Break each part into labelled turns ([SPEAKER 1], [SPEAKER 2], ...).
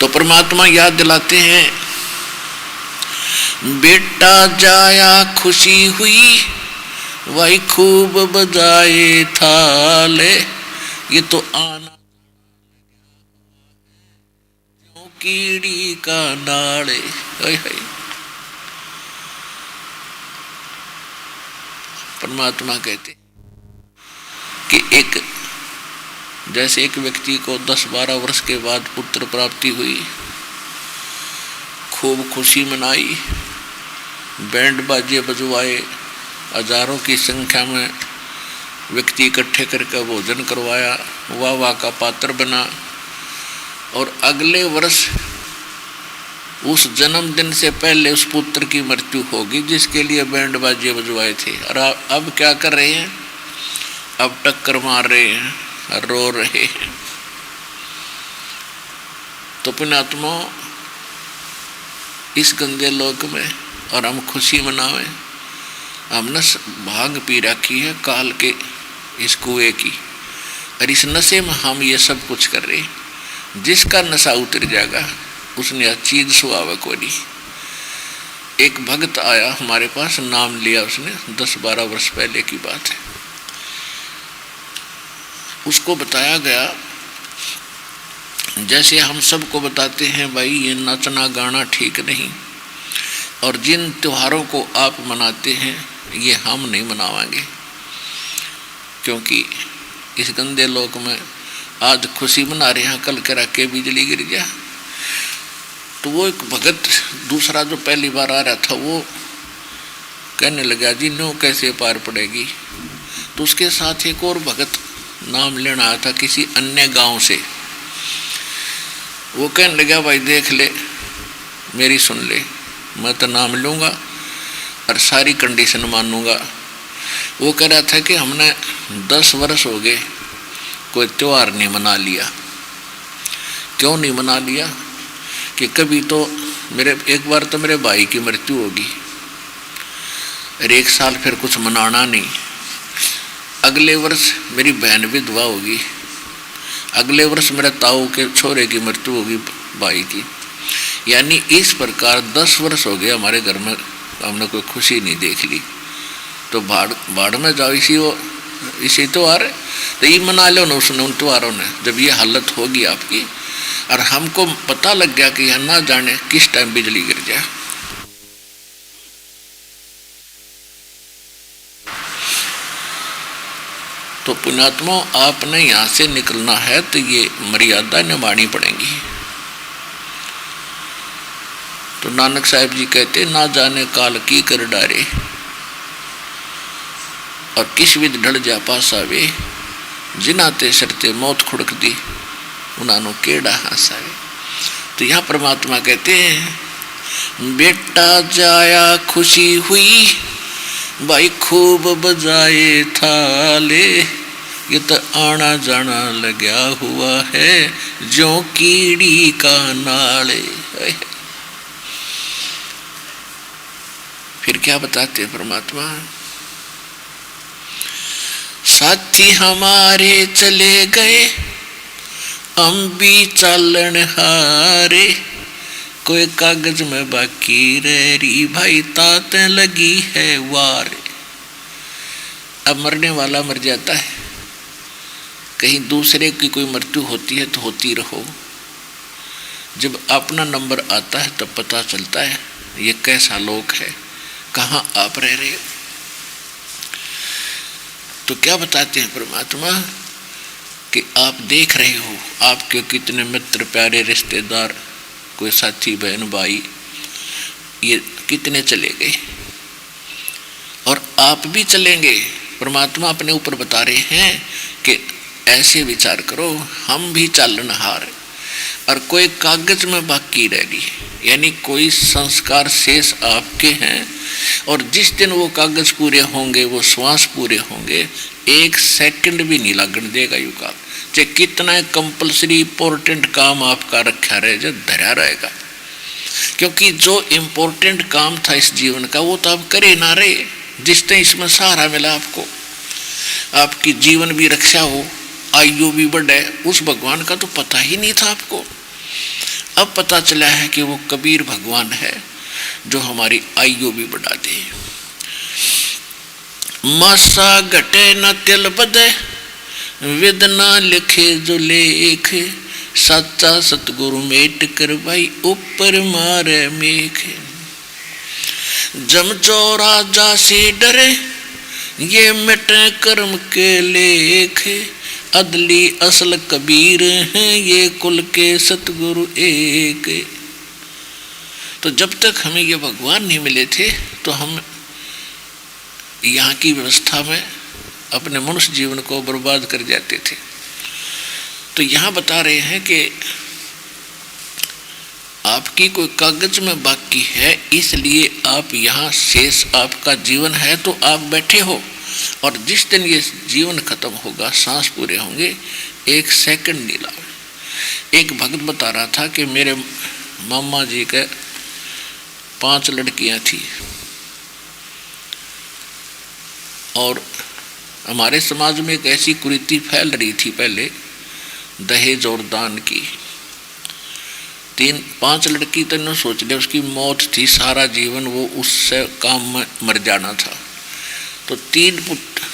[SPEAKER 1] तो परमात्मा याद दिलाते हैं, बेटा जाया खुशी हुई, वही खूब बजाए थाले। ये तो आना कीड़ी का नाड़े। परमात्मा कहते कि जैसे एक व्यक्ति को 10-12 वर्ष के बाद पुत्र प्राप्ति हुई, खूब खुशी मनाई, बैंड बाजे बजवाए, हजारों की संख्या में व्यक्ति इकट्ठे करके भोजन करवाया, वाह वाह का पात्र बना, और अगले वर्ष उस जन्मदिन से पहले उस पुत्र की मृत्यु होगी जिसके लिए बैंड बाजे बजवाए थे। और अब क्या कर रहे हैं? अब टक्कर मार रहे हैं, रो रहे हैं। तो पुण्यात्मा, इस गंदे लोक में और हम खुशी मनावें, हमने भांग पी रखी है काल के इस कुएं की, और इस नशे में हम ये सब कुछ कर रहे हैं। जिसका नशा उतर जाएगा उसने हर चीज सुहावे को नहीं। एक भक्त आया हमारे पास, नाम लिया उसने, 10-12 वर्ष पहले की बात है। उसको बताया गया, जैसे हम सबको बताते हैं भाई ये नाचना गाना ठीक नहीं, और जिन त्योहारों को आप मनाते हैं ये हम नहीं मनावाएंगे, क्योंकि इस गंदे लोक में आज खुशी मना रहे हैं, कल करा के बिजली गिर गया। तो वो एक भगत दूसरा जो पहली बार आ रहा था, वो कहने लगा जी नो कैसे पार पड़ेगी। तो उसके साथ एक और भगत नाम लेना आया था किसी अन्य गांव से। वो कहने लगा भाई देख ले, मेरी सुन ले, मैं तो नाम लूँगा और सारी कंडीशन मानूंगा। वो कह रहा था कि हमने 10 वर्ष हो गए कोई त्यौहार नहीं मना लिया। क्यों नहीं मना लिया? कि कभी तो एक बार तो मेरे भाई की मृत्यु होगी, और एक साल फिर कुछ मनाना नहीं। अगले वर्ष मेरी बहन विधवा होगी, अगले वर्ष मेरे ताऊ के छोरे की मृत्यु होगी भाई की। यानी इस प्रकार 10 वर्ष हो गए हमारे घर में हमने कोई खुशी नहीं देख ली। तो भाड़ में जाओ, इसी त्योहार तो ये मना लो ना उसने, उन त्योहारों ने। जब ये हालत होगी आपकी और हमको पता लग गया कि यह ना जाने किस टाइम बिजली गिर जाए, तो पुण्यात्मा आपने यहाँ से निकलना है तो ये मर्यादा निभानी पड़ेगी। तो नानक साहब जी कहते, ना जाने काल की कर डारे, और किस विध ढल जा पासावे, जिनाते सरते मौत खुड़क दी, उन्होंने केड़ा हंसावे। तो यहाँ परमात्मा कहते हैं, बेटा जाया खुशी हुई, भाई खूब बजाए थाले, ये तो आना जाना लगा हुआ है जो कीड़ी का नाले। फिर क्या बताते हैं परमात्मा? साथी हमारे चले गए, हम भी चालन हारे, कोई कागज में बाकी रह रही, भाई ताते लगी है वार। अब मरने वाला मर जाता है, कहीं दूसरे की कोई मृत्यु होती है तो होती रहो, जब अपना नंबर आता है तब पता चलता है ये कैसा लोक है, कहाँ आप रह रहे हो। तो क्या बताते हैं परमात्मा कि आप देख रहे हो आपके कितने मित्र प्यारे रिश्तेदार, कोई साथी बहन भाई, ये कितने चले गए और आप भी चलेंगे। परमात्मा अपने ऊपर बता रहे हैं कि ऐसे विचार करो, हम भी चालनहार, और कोई कागज में बाकी रह गई, यानी कोई संस्कार शेष आपके हैं, और जिस दिन वो कागज पूरे होंगे, वो श्वास पूरे होंगे, 1 सेकंड भी नहीं लगन देगा युगाल, चाहे कितना कंपल्सरी इंपॉर्टेंट काम आपका रखा रहे, जो धरा रहेगा। क्योंकि जो इम्पोर्टेंट काम था इस जीवन का वो तो आप करे ना रहे, जिस तरह इसमें सहारा मिला आपको, आपकी जीवन भी रक्षा हो, आयु भी बढ़े, उस भगवान का तो पता ही नहीं था आपको। अब पता चला है कि वो कबीर भगवान है जो हमारी आयु भी बढ़ा दे। मासा घटे न तिल बदे, वेदना लिखे जो लेख, सच्चा सतगुरु मेट कर भाई ऊपर मारे मेघ। जमचो राजा से डरे, ये मिटे कर्म के लेख, अदली असल कबीर हैं ये कुल के सतगुरु एक। तो जब तक हमें ये भगवान नहीं मिले थे तो हम यहाँ की व्यवस्था में अपने मनुष्य जीवन को बर्बाद कर जाते थे। तो यहाँ बता रहे हैं कि आपकी कोई कागज में बाकी है, इसलिए आप यहाँ शेष आपका जीवन है तो आप बैठे हो, और जिस दिन ये जीवन खत्म होगा, सांस पूरे होंगे, एक सेकंड नहीं लाओ। एक भक्त बता रहा था कि मेरे मामा जी के 5 लड़कियां थी और हमारे समाज में एक ऐसी कुरीति फैल रही थी पहले दहेज और दान की। 5 लड़की तो न सोच ले, उसकी मौत थी, सारा जीवन वो उससे काम में मर जाना था। तो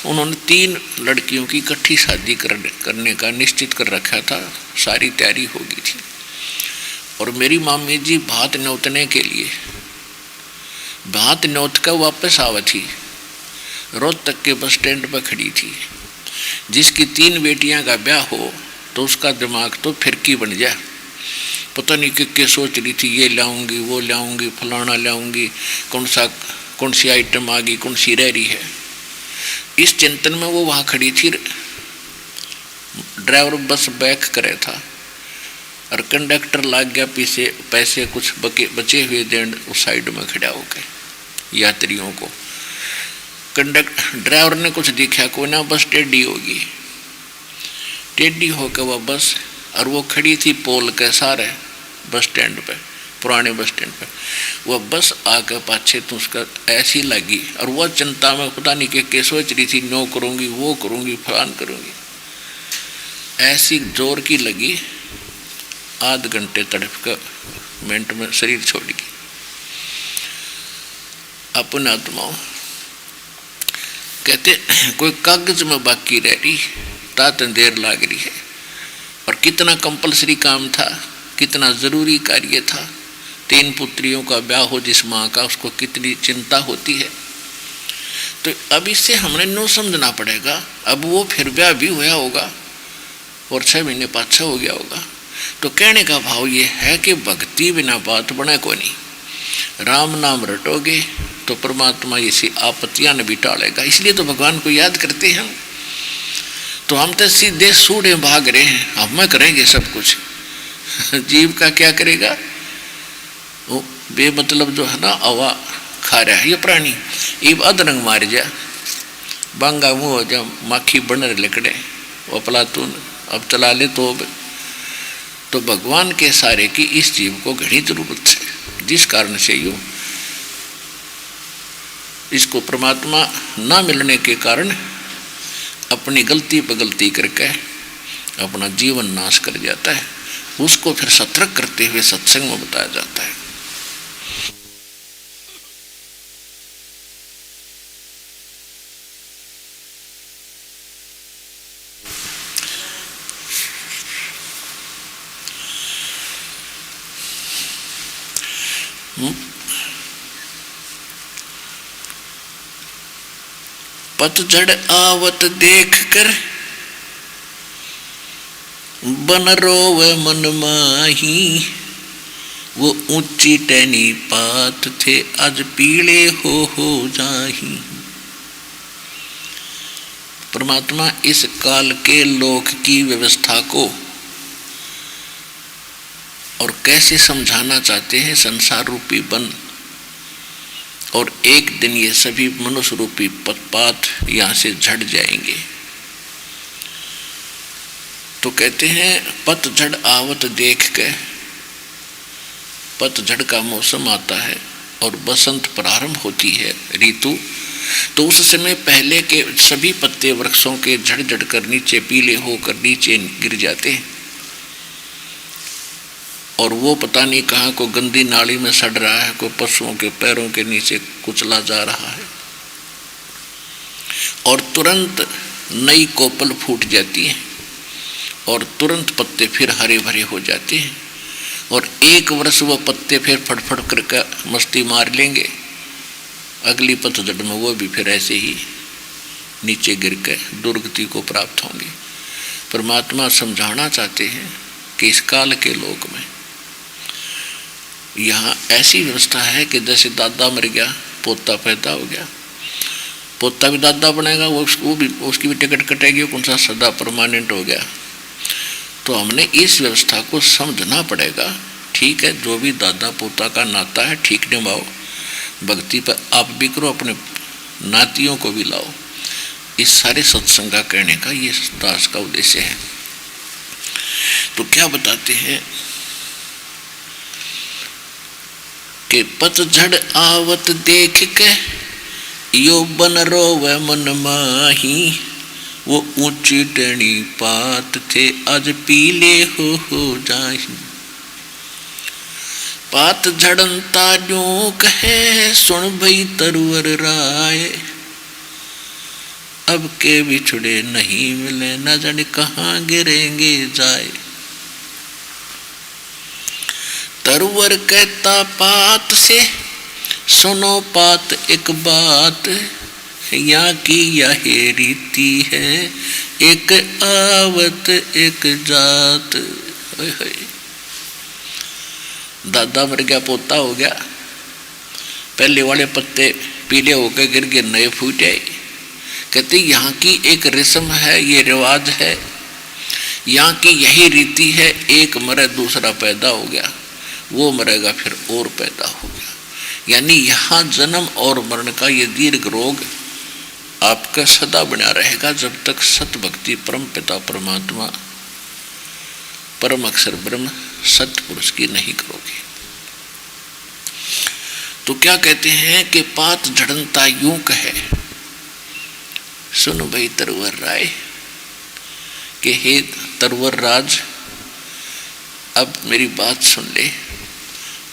[SPEAKER 1] उन्होंने 3 लड़कियों की इकट्ठी शादी करने का निश्चित कर रखा था, सारी तैयारी हो गई थी। और मेरी मामी जी भात न्योतने के लिए भात न्योत का वापस आवा थी, रोहतक के बस स्टैंड पर खड़ी थी। जिसकी 3 बेटियां का ब्याह हो तो उसका दिमाग तो फिरकी बन जाए, पता नहीं कि सोच रही थी, ये लाऊंगी वो लाऊंगी फलाना लाऊंगी, कौन सी आइटम आ गई, कौन सी रह रही है। इस चिंतन में वो वहाँ खड़ी थी। ड्राइवर बस बैक करे था और कंडक्टर लाग गया पीछे पैसे कुछ बचे हुए देन उस साइड में खड़ा होकर यात्रियों को। ड्राइवर ने कुछ देखा को ना, बस टेढ़ी होगी, टेढ़ी होकर वह बस, और वो खड़ी थी पोल के सारे बस स्टैंड पे, पुराने बस स्टैंड पे। वह बस आकर पाछे तो उसका ऐसी लगी, और वह चिंता में पता नहीं कि सोच रही थी, नो करूँगी वो करूँगी फलान करूँगी, ऐसी जोर की लगी, आध घंटे तड़प कर मिनट में शरीर छोड़ गई। अपने आत्माओं कहते कोई कागज में बाकी रह रही, तात देर लाग रही है, और कितना कंपलसरी काम था, कितना ज़रूरी कार्य था। 3 पुत्रियों का ब्याह हो जिस माँ का, उसको कितनी चिंता होती है। तो अब इससे हमने नो समझना पड़ेगा। अब वो फिर ब्याह भी हुआ होगा और 6 महीने पाछा हो गया होगा। तो कहने का भाव ये है कि भक्ति बिना बात बने को नहीं। राम नाम रटोगे तो परमात्मा इसी आपत्तियां न भी टालेगा। इसलिए तो भगवान को याद करते हैं। तो हम तो सीधे सूढ़े भाग रहे हैं, हम करेंगे सब कुछ, जीव का क्या करेगा। वो बेमतलब जो है ना हवा खा रहा है ये प्राणी, ये अदरंग मार जा, बांगा मुँह हो जा, माखी बनर लिकड़े, वो पलातून अब चला ले तो भगवान के सारे की इस जीव को घनी जरूरत है। जिस कारण से यूँ इसको परमात्मा ना मिलने के कारण अपनी गलती पर गलती करके अपना जीवन नाश कर जाता है। उसको फिर सतर्क करते हुए सत्संग में बताया जाता है। पतझड़ आवत देख कर बन रोव मन माही, वो ऊंची टहनी पात थे आज पीले हो जाही। परमात्मा इस काल के लोक की व्यवस्था को और कैसे समझाना चाहते हैं। संसार रूपी वन, और एक दिन ये सभी मनुष्य रूपी पतपात यहाँ से झड़ जाएंगे। तो कहते हैं पतझड़ आवत देख के, पतझड़ का मौसम आता है और बसंत प्रारंभ होती है ऋतु। तो उस समय पहले के सभी पत्ते वृक्षों के झड़ झड़ कर नीचे पीले होकर नीचे गिर जाते हैं। और वो पता नहीं कहाँ को गंदी नाली में सड़ रहा है, कोई पशुओं के पैरों के नीचे कुचला जा रहा है, और तुरंत नई कोपल फूट जाती है और तुरंत पत्ते फिर हरे भरे हो जाते हैं, और 1 वर्ष वो पत्ते फिर फटफट करके मस्ती मार लेंगे, अगली पतझड़ में वो भी फिर ऐसे ही नीचे गिर के दुर्गति को प्राप्त होंगे। परमात्मा समझाना चाहते हैं कि इस काल के लोक में यहाँ ऐसी व्यवस्था है कि जैसे दादा मर गया पोता पैदा हो गया, पोता भी दादा बनेगा, वो भी उसकी भी टिकट कटेगी, कौन सा सदा परमानेंट हो गया। तो हमने इस व्यवस्था को समझना पड़ेगा। ठीक है, जो भी दादा पोता का नाता है ठीक निभाओ, भक्ति पर आप भी करो, अपने नातियों को भी लाओ। इस सारे सत्संग का कहने का ये दास का उद्देश्य है। तो क्या बताते हैं कि पतझड़ आवत देख के यो बन रोवे मन माही, वो ऊंची टणी पात थे आज पीले हो जाही। पात झड़नता यूं कहे सुन भई तरवर राय, अब के बिछड़े नहीं मिले न जाने कहाँ गिरेंगे जाए। तरवर कहता पात से सुनो पात एक बात, यहाँ की यह रीति है एक आवत एक जात। दादा मर गया पोता हो गया, पहले वाले पत्ते पीले होकर गिर के नए फूटे। कहते यहाँ की एक रस्म है, ये रिवाज है, यहाँ की यही रीति है, एक मरे दूसरा पैदा हो गया, वो मरेगा फिर और पैदा हो गया। यानी यहाँ जन्म और मरण का ये दीर्घ रोग आपका सदा बना रहेगा जब तक सत भक्ति परम पिता परमात्मा परम अक्षर ब्रह्म सत्य पुरुष की नहीं करोगे। तो क्या कहते हैं कि पात झड़नता यूं कहे सुन भाई तरवर राय, कि हे तरवर राज अब मेरी बात सुन ले,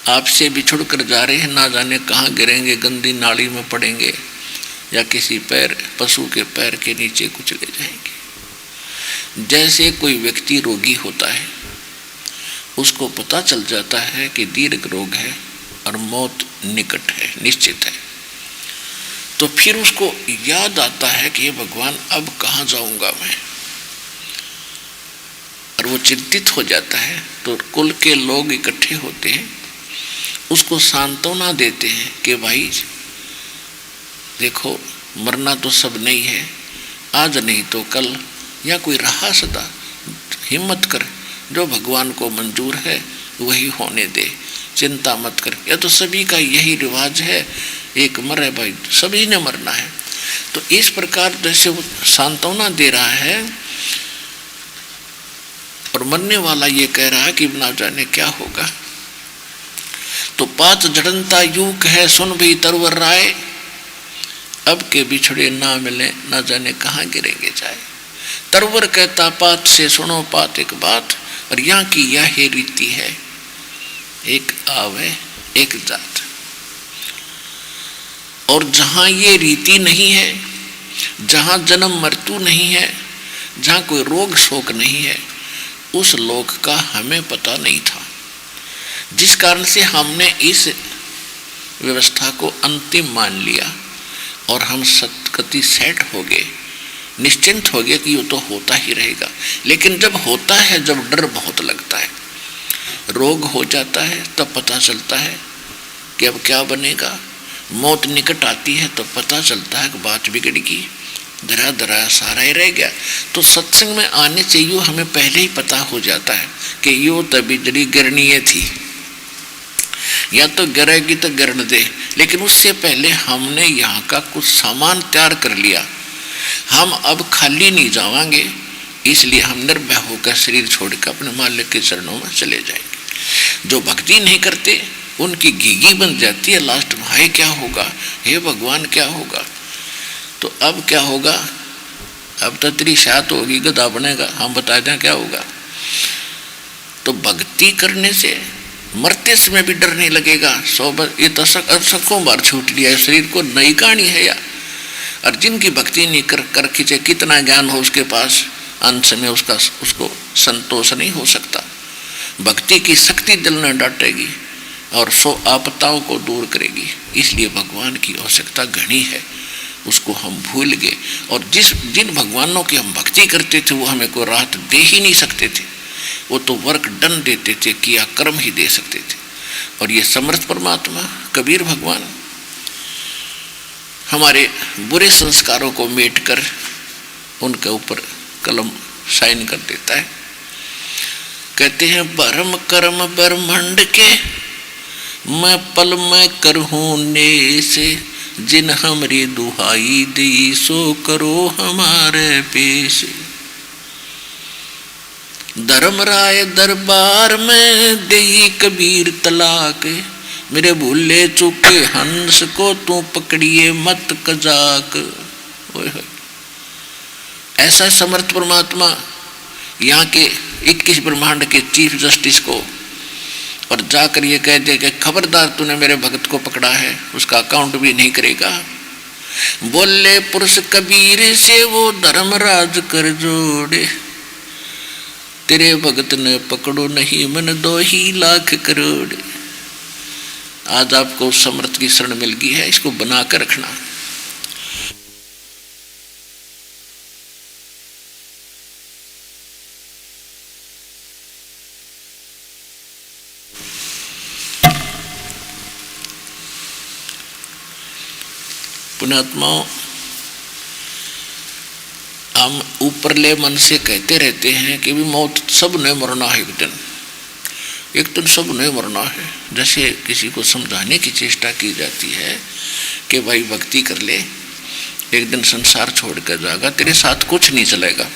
[SPEAKER 1] आपसे बिछुड़ कर जा रहे हैं, ना जाने कहाँ गिरेंगे, गंदी नाली में पड़ेंगे या किसी पैर पशु के पैर के नीचे कुचले जाएंगे। जैसे कोई व्यक्ति रोगी होता है, उसको पता चल जाता है कि दीर्घ रोग है और मौत निकट है, निश्चित है, तो फिर उसको याद आता है कि भगवान अब कहाँ जाऊंगा मैं, और वो चिंतित हो जाता है। तो कुल के लोग इकट्ठे होते हैं, उसको सांत्वना देते हैं कि भाई देखो मरना तो सब नहीं है, आज नहीं तो कल, या कोई रहा सदा, हिम्मत कर, जो भगवान को मंजूर है वही होने दे, चिंता मत कर। या तो सभी का यही रिवाज है, एक मरे भाई, सभी ने मरना है। तो इस प्रकार जैसे वो सांत्वना दे रहा है और मरने वाला ये कह रहा है कि ना जाने क्या होगा। तो पात झड़नता यूं कहे सुन भी तरवर राय, अब के बिछड़े ना मिले ना जाने कहाँ गिरेंगे जाए। तरवर कहता पात से सुनो पात एक बात, और यहाँ की यह रीति है एक आवे एक जात। और जहाँ ये रीति नहीं है, जहाँ जन्म मृत्यु नहीं है, जहाँ कोई रोग शोक नहीं है, उस लोक का हमें पता नहीं था, जिस कारण से हमने इस व्यवस्था को अंतिम मान लिया और हम सतगति सेट हो गए, निश्चिंत हो गए कि ये तो होता ही रहेगा। लेकिन जब होता है, जब डर बहुत लगता है, रोग हो जाता है, तब पता चलता है कि अब क्या बनेगा। मौत निकट आती है तो पता चलता है कि बात बिगड़ गई, धरा धरा सारा ही रह गया। तो सत्संग में आने से यूँ हमें पहले ही पता हो जाता है कि यूँ तभी जड़ी गिरनी थी, या तो गिरेगी तो गिरने दे। लेकिन उससे पहले हमने यहाँ का कुछ सामान तैयार कर लिया, हम अब खाली नहीं जावांगे, इसलिए हम निर्भय होकर शरीर छोड़कर अपने मालिक के चरणों में चले जाएंगे। जो भक्ति नहीं करते उनकी घीघी बन जाती है लास्ट में, हाय क्या होगा, हे भगवान क्या होगा। तो अब क्या होगा, अब तो तेरी शात होगी, गधा बनेगा, हम बता दें क्या होगा। तो भक्ति करने से मरते समय भी डर नहीं लगेगा। ये तो सबको बार छूट लिया है, शरीर को नई कहानी है या। और जिनकी भक्ति नहीं कर खींचे कितना ज्ञान हो उसके पास, अंत में उसको संतोष नहीं हो सकता। भक्ति की शक्ति दिल में डांटेगी और 100 आपदाओं को दूर करेगी। इसलिए भगवान की आवश्यकता घनी है, उसको हम भूल गए। और जिन भगवानों की हम भक्ति करते थे वो हमें कोई राहत दे ही नहीं सकते थे, वो तो वर्क डन देते थे, किया कर्म ही दे सकते थे। और ये समर्थ परमात्मा कबीर भगवान हमारे बुरे संस्कारों को मेट कर उनके ऊपर कलम साइन कर देता है। कहते हैं भरम कर्म ब्रह्मांड के मैं पल में करहूं ने से, जिन हमरी दुहाई दी सो करो हमारे पेश। धर्मराय दरबार में देई कबीर तलाक, मेरे भूले चुके हंस को तू पकड़िए मत कजाक। ऐसा समर्थ परमात्मा यहाँ के 21 ब्रह्मांड के चीफ जस्टिस को और जाकर ये कह दे कि खबरदार तूने मेरे भगत को पकड़ा है, उसका अकाउंट भी नहीं करेगा। बोले पुरुष कबीर से वो धर्मराज कर जोड़े, तेरे भगत ने पकड़ो नहीं मन 2 ही लाख करोड़। आज आपको समर्थ की शरण मिल गई है, इसको बना कर रखना। पुण्यात्माओं, हम ऊपरले मन से कहते रहते हैं कि भी मौत सब ने मरना है, एक दिन सब ने मरना है। जैसे किसी को समझाने की चेष्टा की जाती है कि भाई भक्ति कर ले, एक दिन संसार छोड़ कर जाएगा, तेरे साथ कुछ नहीं चलेगा।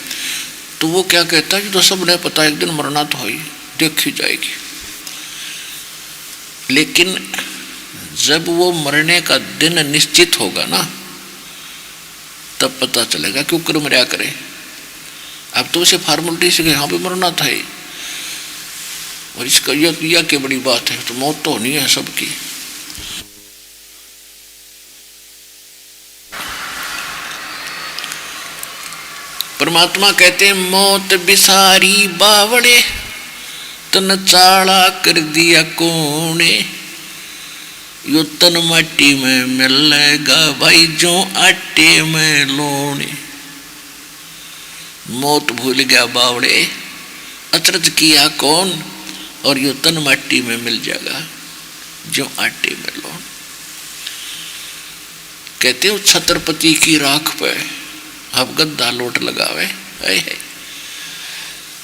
[SPEAKER 1] तो वो क्या कहता है कि तो सब ने पता एक दिन मरना तो ही देखी जाएगी। लेकिन जब वो मरने का दिन निश्चित होगा ना, तब पता चलेगा क्यों कर मरा करे। अब तो उसे फॉर्मेलिटी से यहाँ पे मरना था ही, और इसका यह क्या बड़ी बात है, तो मौत तो होनी है सबकी। परमात्मा कहते हैं मौत बिसारी बावड़े, तन चाड़ा कर दिया कोने, यो तन माटी में मिलेगा भाई जो आटे में लोने। मौत भूल गया बावड़े, अचरज किया कौन, और यो तन माटी में मिल जाएगा जो आटे में लोन। कहते हो छत्रपति की राख पे अब गद्दा लोट लगावे है।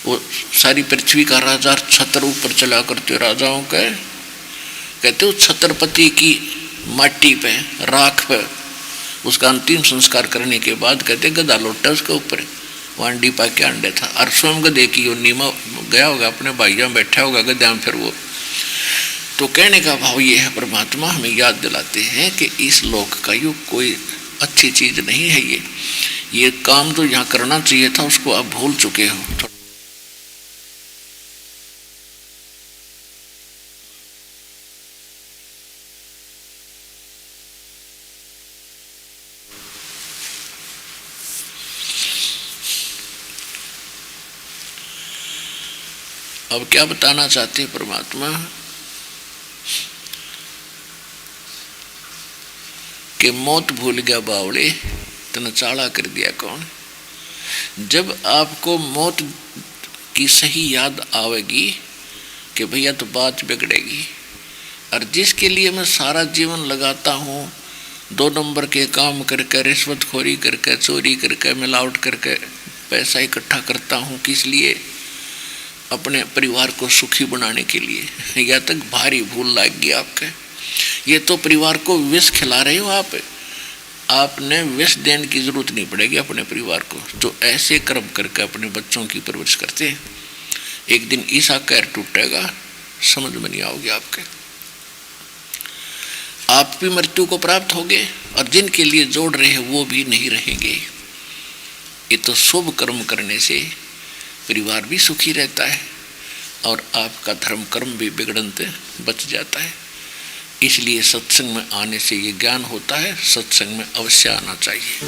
[SPEAKER 1] वो सारी पृथ्वी का राजा छत्र ऊपर चला करते राजाओं का। कहते हो छत्रपति की माटी पे राख पे उसका अंतिम संस्कार करने के बाद कहते गदा लोटा उसके ऊपर वांडी पा के अंडे था, और स्वयं गदे की नीमा गया होगा, अपने भाइयों बैठा होगा गद्या में। फिर वो तो कहने का भाव ये है, परमात्मा हमें याद दिलाते हैं कि इस लोक का युग कोई अच्छी चीज नहीं है। ये काम जो यहाँ करना चाहिए था उसको आप भूल चुके हो। अब क्या बताना चाहते हैं परमात्मा कि मौत भूल गया बावड़े, तन चाड़ा कर दिया कौन। जब आपको मौत की सही याद आवेगी कि भैया तो बात बिगड़ेगी, और जिसके लिए मैं सारा जीवन लगाता हूँ, 2 नंबर के काम करके, रिश्वतखोरी करके, चोरी करके, मिलावट करके पैसा इकट्ठा करता हूँ, किस लिए, अपने परिवार को सुखी बनाने के लिए। या तक भारी भूल लग गई आपके। ये तो परिवार को विष खिला रहे हो आप। आपने विष देने की जरूरत नहीं पड़ेगी अपने परिवार को। जो ऐसे कर्म करके अपने बच्चों की परवरिश करते हैं, एक दिन ईसा कैर टूटेगा, समझ में नहीं आओगे आपके। आप भी मृत्यु को प्राप्त होगे, और जिनके लिए जोड़ रहे हैं वो भी नहीं रहेंगे। ये तो शुभ कर्म करने से परिवार भी सुखी रहता है, और आपका धर्म कर्म भी बिगड़ते बच जाता है। इसलिए सत्संग में आने से ये ज्ञान होता है, सत्संग में अवश्य आना चाहिए।